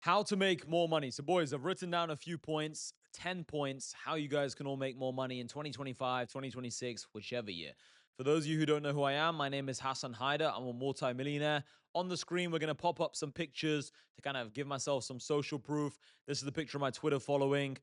How to make more money. So, boys, I've written down a few points, 10 points, how you guys can all make more money in 2025, 2026, whichever year. For those of you who don't know who I am, my name is Hassan Haider. I'm a multi-millionaire. On the screen, we're going to pop up some pictures to kind of give myself some social proof. This is the picture of my Twitter following.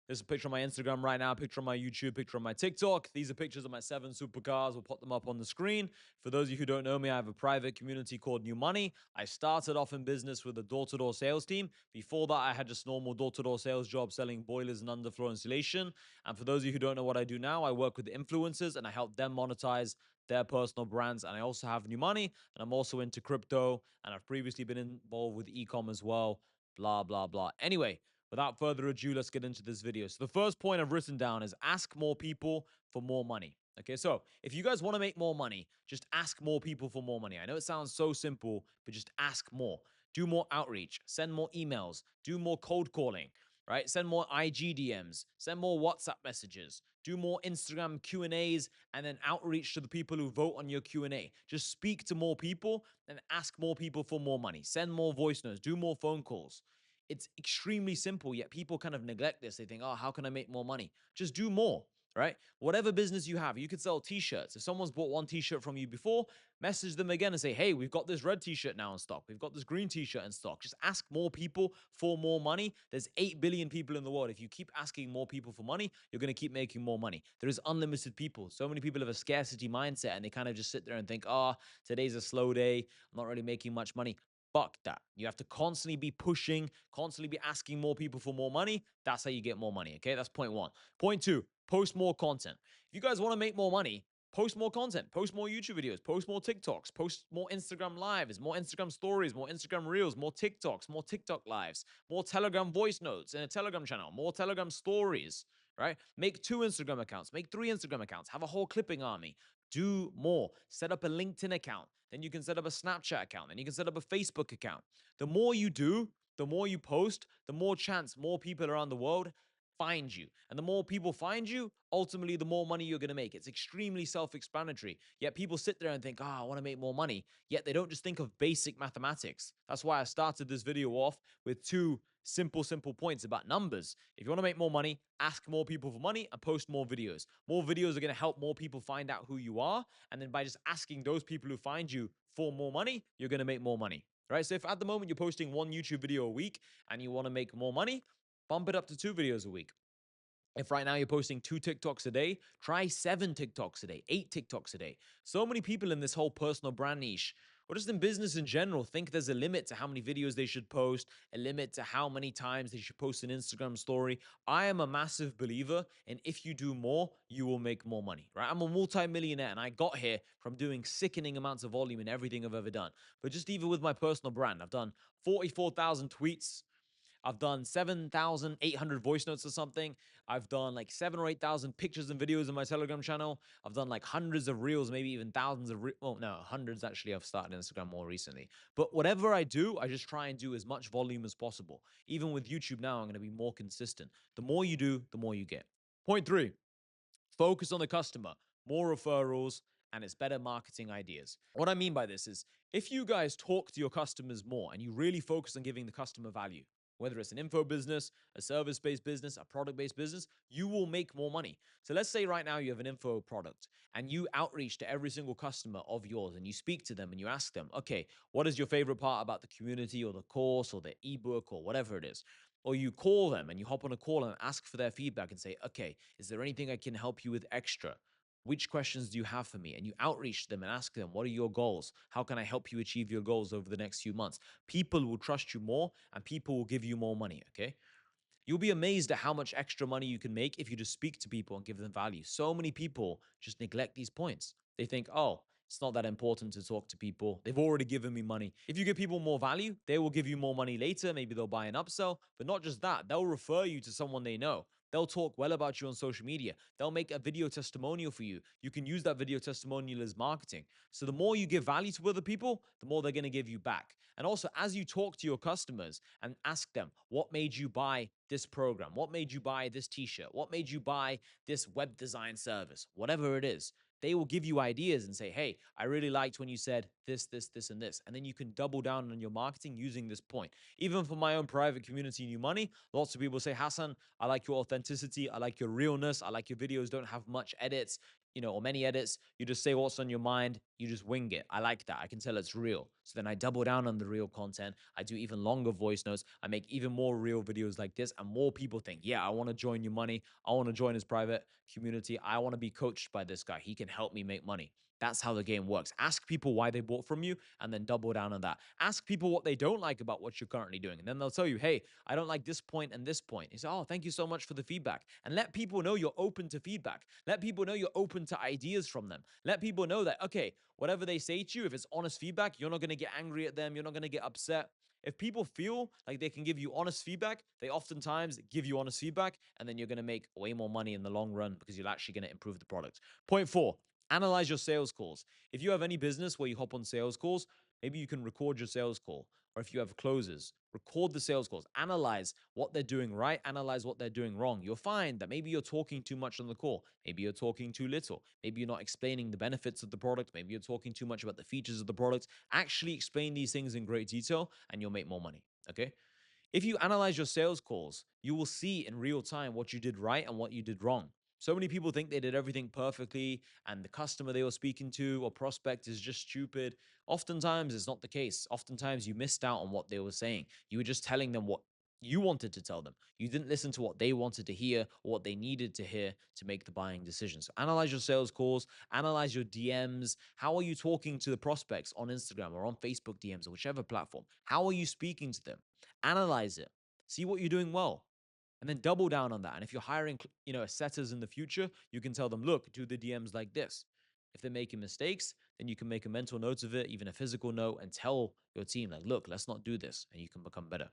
There's a picture of my Instagram right now, picture of my YouTube, picture of my TikTok. These are pictures of my 7 supercars. We'll put them up on the screen. For those of you who don't know me, I have a private community called New Money. I started off in business with a door-to-door sales team. Before that, I had just normal door-to-door sales job selling boilers and underfloor insulation. And for those of you who don't know what I do now, I work with influencers and I help them monetize their personal brands. And I also have New Money, and I'm also into crypto, and I've previously been involved with e-com as well, blah, blah, blah. Anyway, without further ado, let's get into this video. So the first point I've written down is ask more people for more money. Okay, so if you guys want to make more money, just ask more people for more money. I know it sounds so simple, but just ask more. Do more outreach, send more emails, do more cold calling, right? Send more IG DMs, send more WhatsApp messages, do more Instagram Q&As, and then outreach to the people who vote on your Q&A. Just speak to more people and ask more people for more money. Send more voice notes, do more phone calls. It's extremely simple, yet people kind of neglect this. They think, oh, how can I make more money? Just do more, right? Whatever business you have, you could sell t-shirts. If someone's bought one t-shirt from you before, message them again and say, hey, we've got this red t-shirt now in stock. We've got this green t-shirt in stock. Just ask more people for more money. There's 8 billion people in the world. If you keep asking more people for money, you're going to keep making more money. There is unlimited people. So many people have a scarcity mindset and they kind of just sit there and think, oh, today's a slow day. I'm not really making much money. Fuck that. You have to constantly be pushing, constantly be asking more people for more money. That's how you get more money. Okay. That's point one. Point two, post more content. If you guys want to make more money, post more content, post more YouTube videos, post more TikToks, post more Instagram lives, more Instagram stories, more Instagram reels, more TikToks, more TikTok lives, more Telegram voice notes in a Telegram channel, more Telegram stories, right? Make 2 Instagram accounts, make 3 Instagram accounts, have a whole clipping army. Do more. Set up a LinkedIn account. Then you can set up a Snapchat account. Then you can set up a Facebook account. The more you do, the more you post, the more chance more people around the world find you. And the more people find you, ultimately, the more money you're going to make. It's extremely self-explanatory. Yet people sit there and think, I want to make more money. Yet they don't just think of basic mathematics. That's why I started this video off with 2 simple points about numbers. If you want to make more money, ask more people for money and post more videos. More videos are going to help more people find out who you are. And then by just asking those people who find you for more money, you're going to make more money. Right? So if at the moment you're posting 1 YouTube video a week and you want to make more money, bump it up to 2 videos a week. If right now you're posting 2 TikToks a day, try 7 TikToks a day, 8 TikToks a day. So many people in this whole personal brand niche, or just in business in general, think there's a limit to how many videos they should post, a limit to how many times they should post an Instagram story. I am a massive believer in if you do more, you will make more money, right? I'm a multi-millionaire and I got here from doing sickening amounts of volume in everything I've ever done. But just even with my personal brand, I've done 44,000 tweets. I've done 7,800 voice notes or something. I've done like 7 or 8,000 pictures and videos in my Telegram channel. I've done like hundreds of reels, maybe even thousands of, well, no, hundreds actually. I've started Instagram more recently. But whatever I do, I just try and do as much volume as possible. Even with YouTube now, I'm going to be more consistent. The more you do, the more you get. Point 3, focus on the customer, more referrals, and it's better marketing ideas. What I mean by this is if you guys talk to your customers more and you really focus on giving the customer value, whether it's an info business, a service-based business, a product-based business, you will make more money. So let's say right now you have an info product and you outreach to every single customer of yours and you speak to them and you ask them, okay, what is your favorite part about the community or the course or the ebook or whatever it is? Or you call them and you hop on a call and ask for their feedback and say, okay, is there anything I can help you with extra? Which questions do you have for me? And you outreach to them and ask them, what are your goals? How can I help you achieve your goals over the next few months? People will trust you more and people will give you more money, okay? You'll be amazed at how much extra money you can make if you just speak to people and give them value. So many people just neglect these points. They think, oh, it's not that important to talk to people. They've already given me money. If you give people more value, they will give you more money later. Maybe they'll buy an upsell, but not just that. They'll refer you to someone they know. They'll talk well about you on social media. They'll make a video testimonial for you. You can use that video testimonial as marketing. So the more you give value to other people, the more they're going to give you back. And also, as you talk to your customers and ask them, what made you buy this program? What made you buy this t-shirt? What made you buy this web design service? Whatever it is, they will give you ideas and say, hey, I really liked when you said this, this, this, and this. And then you can double down on your marketing using this point. Even for my own private community, New Money, lots of people say, Hassan, I like your authenticity. I like your realness. I like your videos don't have much edits, or many edits. You just say what's on your mind. You just wing it. I like that. I can tell it's real. So then I double down on the real content. I do even longer voice notes. I make even more real videos like this. And more people think, yeah, I want to join Your Money. I want to join his private community. I want to be coached by this guy. He can help me make money. That's how the game works. Ask people why they bought from you and then double down on that. Ask people what they don't like about what you're currently doing. And then they'll tell you, hey, I don't like this point and this point. You say, oh, thank you so much for the feedback. And let people know you're open to feedback. Let people know you're open to ideas from them. Let people know that, okay, whatever they say to you, if it's honest feedback, you're not going to get angry at them. You're not going to get upset. If people feel like they can give you honest feedback, they oftentimes give you honest feedback, and then you're going to make way more money in the long run because you're actually going to improve the product. Point 4, analyze your sales calls. If you have any business where you hop on sales calls, maybe you can record your sales call. Or if you have closers, record the sales calls, analyze what they're doing right, analyze what they're doing wrong. You'll find that maybe you're talking too much on the call, maybe you're talking too little, maybe you're not explaining the benefits of the product, maybe you're talking too much about the features of the product. Actually explain these things in great detail and you'll make more money. Okay? If you analyze your sales calls, you will see in real time what you did right and what you did wrong. So many people think they did everything perfectly and the customer they were speaking to or prospect is just stupid. Oftentimes, it's not the case. Oftentimes, you missed out on what they were saying. You were just telling them what you wanted to tell them. You didn't listen to what they wanted to hear or what they needed to hear to make the buying decision. So analyze your sales calls, analyze your DMs. How are you talking to the prospects on Instagram or on Facebook DMs or whichever platform? How are you speaking to them? Analyze it. See what you're doing well and then double down on that. And if you're hiring, setters in the future, you can tell them, look, do the DMs like this. If they're making mistakes, then you can make a mental note of it, even a physical note, and tell your team, like, look, let's not do this, and you can become better.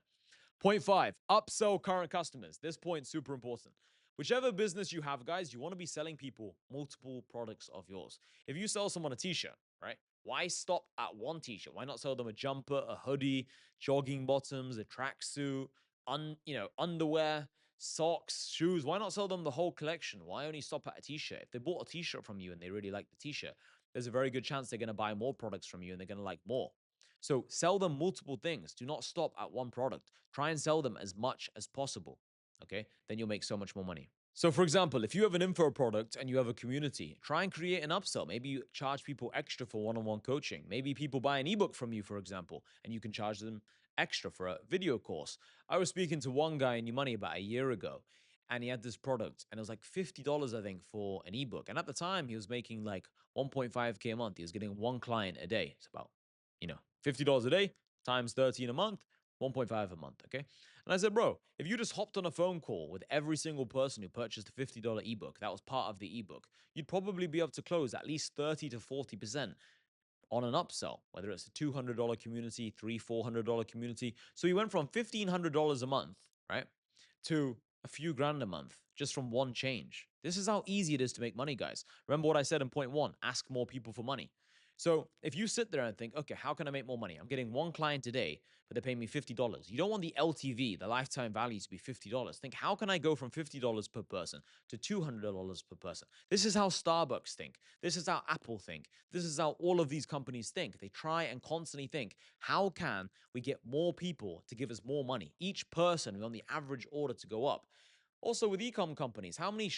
Point 5, upsell current customers. This point super important. Whichever business you have, guys, you want to be selling people multiple products of yours. If you sell someone a t-shirt, right? Why stop at one t-shirt? Why not sell them a jumper, a hoodie, jogging bottoms, a tracksuit, underwear, socks, shoes? Why not sell them the whole collection? Why only stop at a t-shirt? If they bought a t-shirt from you and they really like the t-shirt, there's a very good chance they're going to buy more products from you and they're going to like more. So sell them multiple things. Do not stop at one product. Try and sell them as much as possible. Okay? Then you'll make so much more money. So, for example, if you have an info product and you have a community, try and create an upsell. Maybe you charge people extra for one on one coaching. Maybe people buy an ebook from you, for example, and you can charge them extra for a video course. I was speaking to one guy in New Money about a year ago, and he had this product, and it was like $50, I think, for an ebook. And at the time, he was making like 1.5K a month. He was getting one client a day. It's about, $50 a day times 13 a month, 1.5 a month. Okay. And I said, bro, if you just hopped on a phone call with every single person who purchased a $50 ebook, that was part of the ebook, you'd probably be able to close at least 30 to 40% on an upsell, whether it's a $200 community, $400 community. So you went from $1,500 a month, right, to a few grand a month just from one change. This is how easy it is to make money, guys. Remember what I said in point 1, ask more people for money. So if you sit there and think, okay, how can I make more money? I'm getting one client today, but they're paying me $50. You don't want the LTV, the lifetime value, to be $50. Think, how can I go from $50 per person to $200 per person? This is how Starbucks think. This is how Apple think. This is how all of these companies think. They try and constantly think, how can we get more people to give us more money? Each person, we want the average order to go up. Also with e-com companies, how many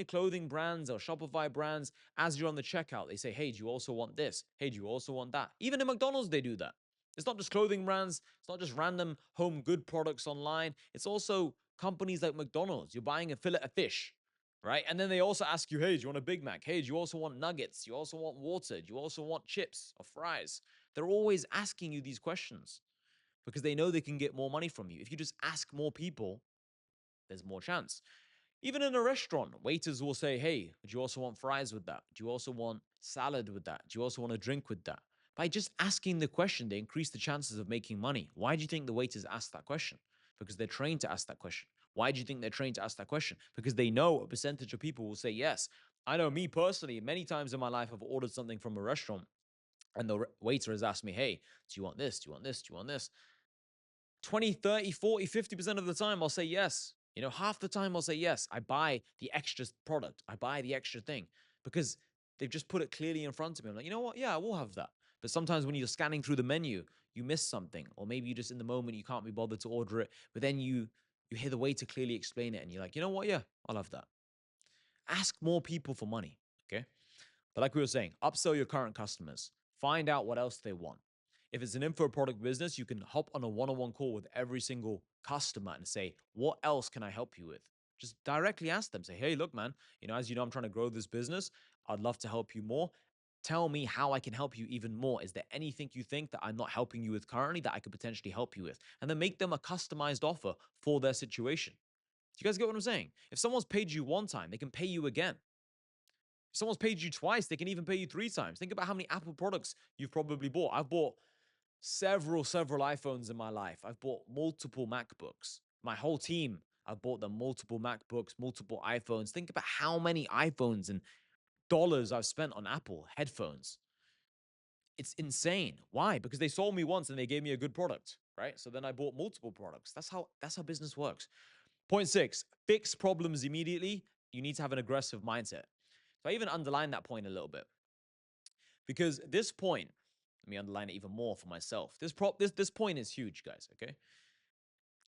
clothing brands or Shopify brands, as you're on the checkout, they say, hey, do you also want this? Hey, do you also want that? Even in McDonald's, they do that. It's not just clothing brands. It's not just random home good products online. It's also companies like McDonald's. You're buying a fillet of fish, right? And then they also ask you, hey, do you want a Big Mac? Hey, do you also want nuggets? Do you also want water? Do you also want chips or fries? They're always asking you these questions because they know they can get more money from you. If you just ask more people, there's more chance. Even in a restaurant, waiters will say, hey, do you also want fries with that? Do you also want salad with that? Do you also want a drink with that? By just asking the question, they increase the chances of making money. Why do you think the waiters ask that question? Because they're trained to ask that question. Why do you think they're trained to ask that question? Because they know a percentage of people will say yes. I know me personally, many times in my life, I've ordered something from a restaurant and the waiter has asked me, hey, do you want this? Do you want this? Do you want this? 20, 30, 40, 50% of the time, I'll say yes. Half the time I'll say yes. I buy the extra product. I buy the extra thing because They've just put it clearly in front of me. I'm like, you know what? Yeah, I will have that. But sometimes when you're scanning through the menu, you miss something, or maybe you just in the moment you can't be bothered to order it. But then you hear the waiter clearly explain it, and you're like, you know what? Yeah, I'll have that. Ask more people for money. Okay. But like we were saying, upsell your current customers. Find out what else they want. If it's an info product business, you can hop on a one-on-one call with every single customer and say, what else can I help you with? Just directly ask them. Say, hey, look, man, as you know, I'm trying to grow this business. I'd love to help you more. Tell me how I can help you even more. Is there anything you think that I'm not helping you with currently that I could potentially help you with? And then make them a customized offer for their situation. Do you guys get what I'm saying? If someone's paid you one time, they can pay you again. If someone's paid you twice, they can even pay you three times. Think about how many Apple products you've probably bought. I've bought several iPhones in my life. I've bought multiple MacBooks. My whole team, I've bought them multiple MacBooks, multiple iPhones. Think about how many iPhones and dollars I've spent on Apple headphones. It's insane. Why? Because they sold me once and they gave me a good product, right? So then I bought multiple products. That's how business works. Point six, fix problems immediately. You need to have an aggressive mindset. So I even underline that point a little bit because this point, let me underline it even more for myself. This point is huge, guys. Okay,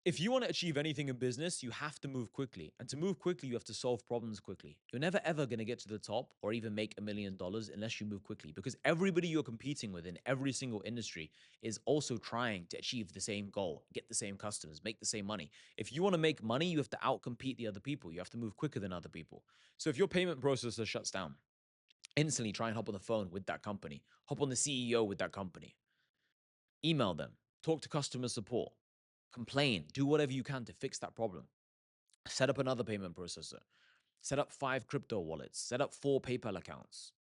if you want to achieve anything in business, you have to move quickly. And to move quickly, you have to solve problems quickly. You're never ever going to get to the top or even make $1 million unless you move quickly because everybody you're competing with in every single industry is also trying to achieve the same goal, get the same customers, make the same money. If you want to make money, you have to outcompete the other people. You have to move quicker than other people. So if your payment processor shuts down, instantly try and hop on the phone with that company, hop on the CEO with that company, email them, talk to customer support, complain, do whatever you can to fix that problem. Set up another payment processor, set up 5 crypto wallets, set up 4 PayPal accounts,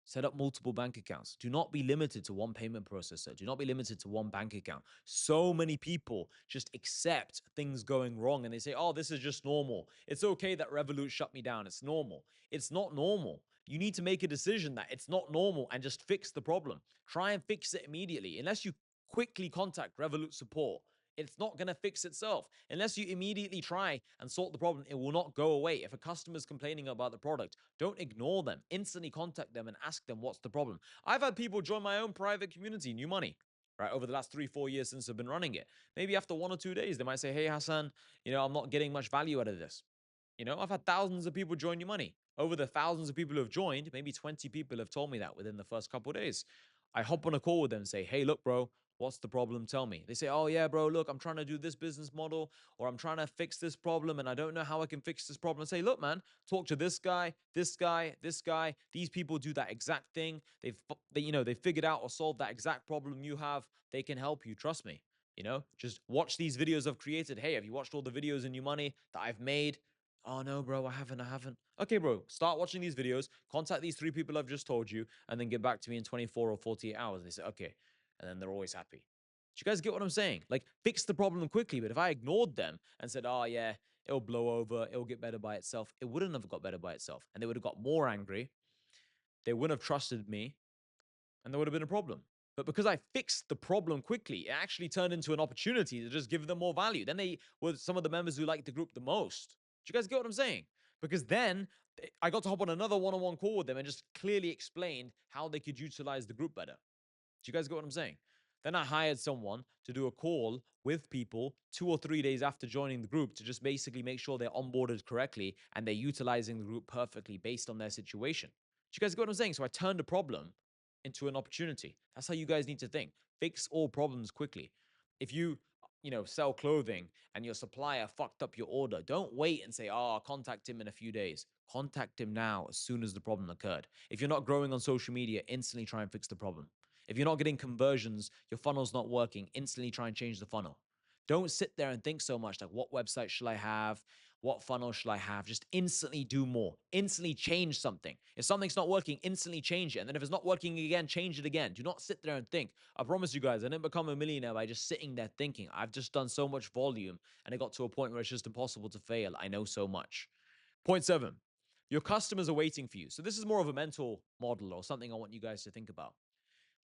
set up multiple bank accounts. Do not be limited to one payment processor. Do not be limited to one bank account. So many people just accept things going wrong and they say, oh, this is just normal. It's okay that Revolut shut me down. It's normal. It's not normal. You need to make a decision that it's not normal and just fix the problem. Try and fix it immediately. Unless you quickly contact Revolut support, it's not going to fix itself. Unless you immediately try and sort the problem, it will not go away. If a customer is complaining about the product, don't ignore them. Instantly contact them and ask them what's the problem. I've had people join my own private community, New Money, right, over the last 3-4 years since I've been running it. Maybe after 1 or 2 days, they might say, hey, Hassan, I'm not getting much value out of this. I've had thousands of people join New Money. Over the thousands of people who have joined, maybe 20 people have told me that within the first couple of days. I hop on a call with them and say, hey, look, bro, what's the problem? Tell me. They say, oh, yeah, bro, look, I'm trying to do this business model or I'm trying to fix this problem and I don't know how I can fix this problem. I say, look, man, talk to this guy, this guy, this guy. These people do that exact thing. They figured out or solved that exact problem you have. They can help you. Trust me. Just watch these videos I've created. Hey, have you watched all the videos in New Money that I've made? Oh no, bro, I haven't. Okay, bro, start watching these videos, contact these 3 people I've just told you, and then get back to me in 24 or 48 hours. They say, okay. And then they're always happy. Do you guys get what I'm saying? Like, fix the problem quickly. But if I ignored them and said, oh yeah, it'll blow over, it'll get better by itself, it wouldn't have got better by itself. And they would have got more angry. They wouldn't have trusted me, and there would have been a problem. But because I fixed the problem quickly, it actually turned into an opportunity to just give them more value. Then they were some of the members who liked the group the most. Do you guys get what I'm saying? Because then I got to hop on another one-on-one call with them and just clearly explained how they could utilize the group better. Do you guys get what I'm saying? Then I hired someone to do a call with people 2 or 3 days after joining the group to just basically make sure they're onboarded correctly and they're utilizing the group perfectly based on their situation. Do you guys get what I'm saying? So I turned a problem into an opportunity. That's how you guys need to think. Fix all problems quickly. If you sell clothing and your supplier fucked up your order, don't wait and say, oh, I'll contact him in a few days. Contact him now as soon as the problem occurred. If you're not growing on social media, instantly try and fix the problem. If you're not getting conversions, your funnel's not working, instantly try and change the funnel. Don't sit there and think so much like, what website should I have? What funnel should I have? Just instantly do more. Instantly change something. If something's not working, instantly change it. And then if it's not working again, change it again. Do not sit there and think. I promise you guys, I didn't become a millionaire by just sitting there thinking. I've just done so much volume and it got to a point where it's just impossible to fail. I know so much. Point 7, your customers are waiting for you. So this is more of a mental model or something I want you guys to think about.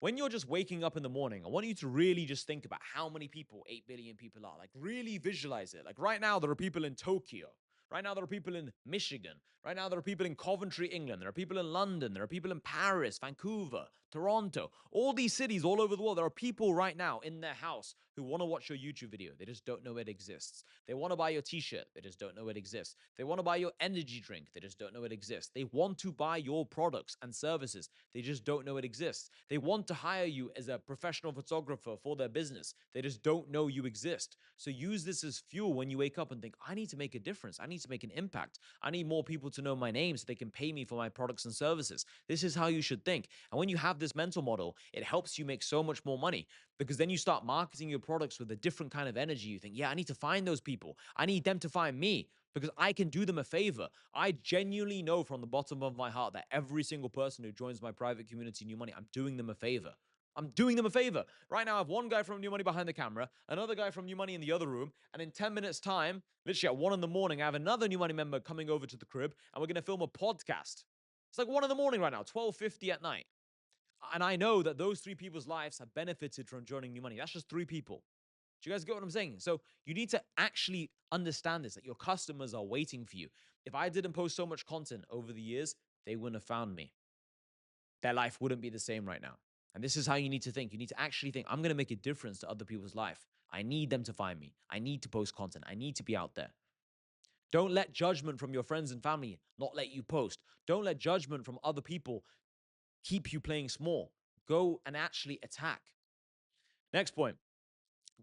When you're just waking up in the morning, I want you to really just think about how many people, 8 billion people are. Like, really visualize it. Like, right now, there are people in Tokyo, Right now, there are people in Michigan. Right now, there are people in Coventry, England. There are people in London. There are people in Paris, Vancouver, Toronto, all these cities all over the world. There are people right now in their house who want to watch your YouTube video. They just don't know it exists. They want to buy your t-shirt. They just don't know it exists. They want to buy your energy drink. They just don't know it exists. They want to buy your products and services. They just don't know it exists. They want to hire you as a professional photographer for their business. They just don't know you exist. So use this as fuel when you wake up and think, I need to make a difference. I need to make an impact. I need more people to know my name so they can pay me for my products and services. This is how you should think. And when you have this mental model, it helps you make so much more money, because then you start marketing your products with a different kind of energy. You think, yeah, I need to find those people. I need them to find me because I can do them a favor. I genuinely know from the bottom of my heart that every single person who joins my private community, New Money, I'm doing them a favor. I'm doing them a favor. Right now, I have one guy from New Money behind the camera, another guy from New Money in the other room, and in 10 minutes' time, literally at 1 in the morning, I have another New Money member coming over to the crib, and we're going to film a podcast. It's like 1 in the morning right now, 12:50 at night. And I know that those three people's lives have benefited from joining New Money. That's just three people. Do you guys get what I'm saying? So you need to actually understand this, that your customers are waiting for you. If I didn't post so much content over the years, they wouldn't have found me. Their life wouldn't be the same right now. And this is how you need to think. You need to actually think, I'm going to make a difference to other people's life. I need them to find me. I need to post content. I need to be out there. Don't let judgment from your friends and family not let you post. Don't let judgment from other people keep you playing small. Go and actually attack. Next point.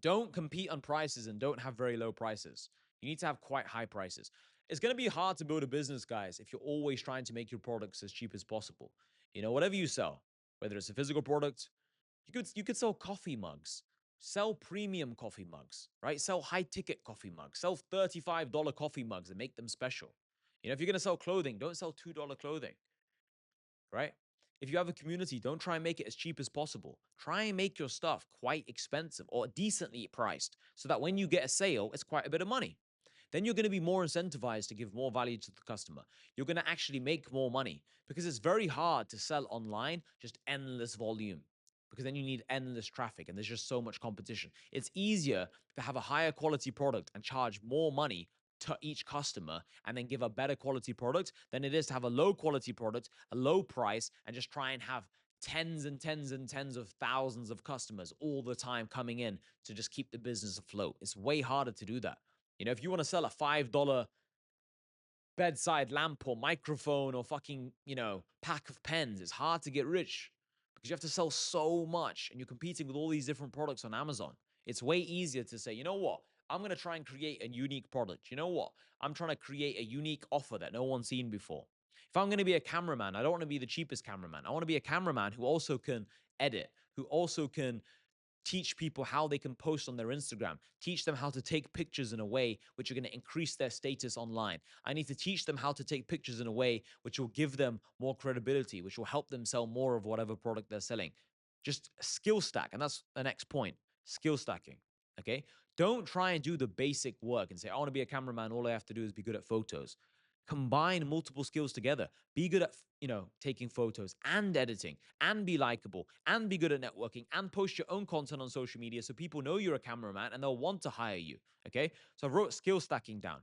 Don't compete on prices and don't have very low prices. You need to have quite high prices. It's going to be hard to build a business, guys, if you're always trying to make your products as cheap as possible. Whatever you sell, whether it's a physical product, you could sell coffee mugs, sell premium coffee mugs, right? Sell high ticket coffee mugs, sell $35 coffee mugs and make them special. If you're going to sell clothing, don't sell $2 clothing, right? If you have a community, don't try and make it as cheap as possible. Try and make your stuff quite expensive or decently priced so that when you get a sale, it's quite a bit of money. Then you're going to be more incentivized to give more value to the customer. You're going to actually make more money, because it's very hard to sell online just endless volume, because then you need endless traffic and there's just so much competition. It's easier to have a higher quality product and charge more money to each customer and then give a better quality product than it is to have a low quality product, a low price, and just try and have tens and tens and tens of thousands of customers all the time coming in to just keep the business afloat. It's way harder to do that. If you want to sell a $5 bedside lamp or microphone or fucking, pack of pens, it's hard to get rich because you have to sell so much and you're competing with all these different products on Amazon. It's way easier to say, you know what? I'm going to try and create a unique product. You know what? I'm trying to create a unique offer that no one's seen before. If I'm going to be a cameraman, I don't want to be the cheapest cameraman. I want to be a cameraman who also can edit, who also can teach people how they can post on their Instagram, teach them how to take pictures in a way which are going to increase their status online. I need to teach them how to take pictures in a way which will give them more credibility, which will help them sell more of whatever product they're selling. Just skill stack. And that's the next point, skill stacking. Okay. Don't try and do the basic work and say, I want to be a cameraman. All I have to do is be good at photos. Combine multiple skills together. Be good at, taking photos and editing, and be likable, and be good at networking, and post your own content on social media so people know you're a cameraman and they'll want to hire you. Okay. So I wrote skill stacking down.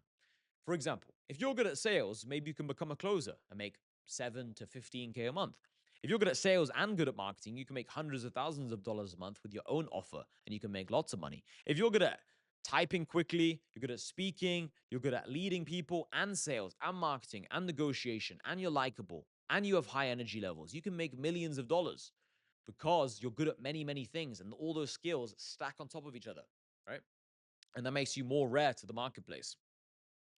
For example, if you're good at sales, maybe you can become a closer and make 7 to 15K a month. If you're good at sales and good at marketing, you can make hundreds of thousands of dollars a month with your own offer and you can make lots of money. If you're good at typing quickly, you're good at speaking, you're good at leading people and sales and marketing and negotiation, and you're likable and you have high energy levels, you can make millions of dollars because you're good at many, many things and all those skills stack on top of each other, right? And that makes you more rare to the marketplace.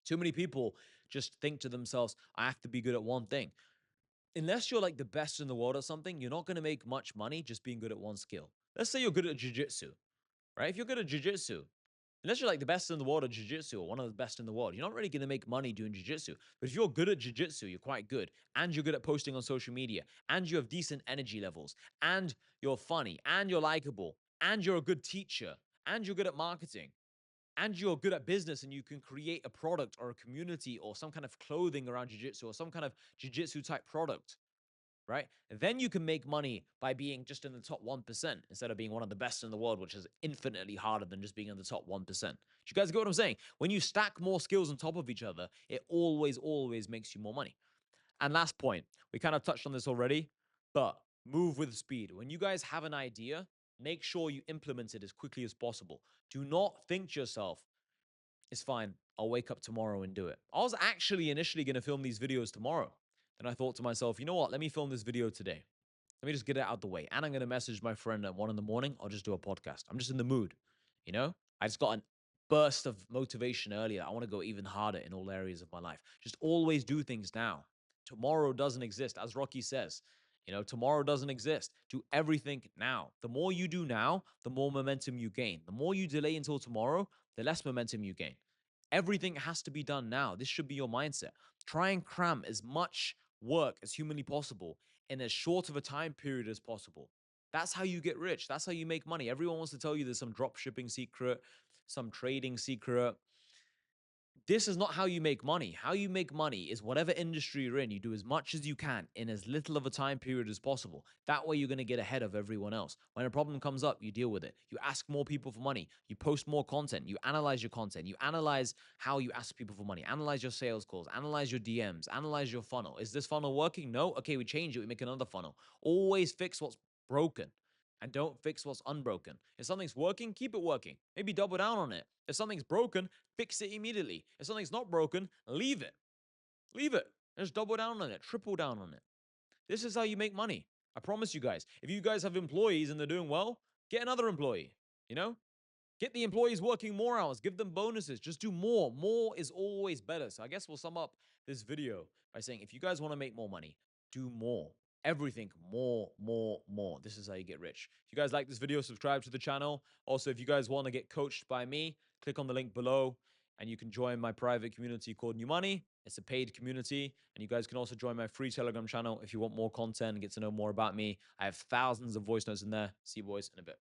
Too many people just think to themselves, I have to be good at one thing. Unless you're like the best in the world at something, you're not going to make much money just being good at one skill. Let's say you're good at jiu-jitsu, right? If you're good at jiu-jitsu, unless you're like the best in the world at jiu-jitsu or one of the best in the world, you're not really going to make money doing jiu-jitsu. But if you're good at jiu-jitsu, you're quite good, and you're good at posting on social media, and you have decent energy levels, and you're funny, and you're likable, and you're a good teacher, and you're good at marketing, and you're good at business and you can create a product or a community or some kind of clothing around jiu-jitsu or some kind of jiu-jitsu type product, right? Then you can make money by being just in the top 1% instead of being one of the best in the world, which is infinitely harder than just being in the top 1%. Do you guys get what I'm saying? When you stack more skills on top of each other, it always, always makes you more money. And last point, we kind of touched on this already, but move with speed. When you guys have an idea, make sure you implement it as quickly as possible. Do not think to yourself, it's fine, I'll wake up tomorrow and do it. I was actually initially going to film these videos tomorrow. Then I thought to myself, you know what? Let me film this video today. Let me just get it out the way. And I'm going to message my friend at 1 in the morning. I'll just do a podcast. I'm just in the mood. You know, I just got a burst of motivation earlier. I want to go even harder in all areas of my life. Just always do things now. Tomorrow doesn't exist. As Rocky says, tomorrow doesn't exist. Do everything now. The more you do now, the more momentum you gain. The more you delay until tomorrow, the less momentum you gain. Everything has to be done now. This should be your mindset. Try and cram as much work as humanly possible in as short of a time period as possible. That's how you get rich. That's how you make money. Everyone wants to tell you there's some drop shipping secret, some trading secret. This is not how you make money. How you make money is whatever industry you're in, you do as much as you can in as little of a time period as possible. That way, you're going to get ahead of everyone else. When a problem comes up, you deal with it. You ask more people for money. You post more content. You analyze your content. You analyze how you ask people for money. Analyze your sales calls. Analyze your DMs. Analyze your funnel. Is this funnel working? No? Okay, we change it. We make another funnel. Always fix what's broken and don't fix what's unbroken. If something's working, keep it working. Maybe double down on it. If something's broken, fix it immediately. If something's not broken, leave it. Leave it. Just double down on it, triple down on it. This is how you make money. I promise you guys. If you guys have employees and they're doing well, get another employee. You know, get the employees working more hours, give them bonuses, just do more. More is always better. So I guess we'll sum up this video by saying if you guys want to make more money, do more. Everything more, more, more. This is how you get rich. If you guys like this video, subscribe to the channel. Also, if you guys want to get coached by me, click on the link below and you can join my private community called New Money. It's a paid community. And you guys can also join my free Telegram channel if you want more content and get to know more about me. I have thousands of voice notes in there. See you boys in a bit.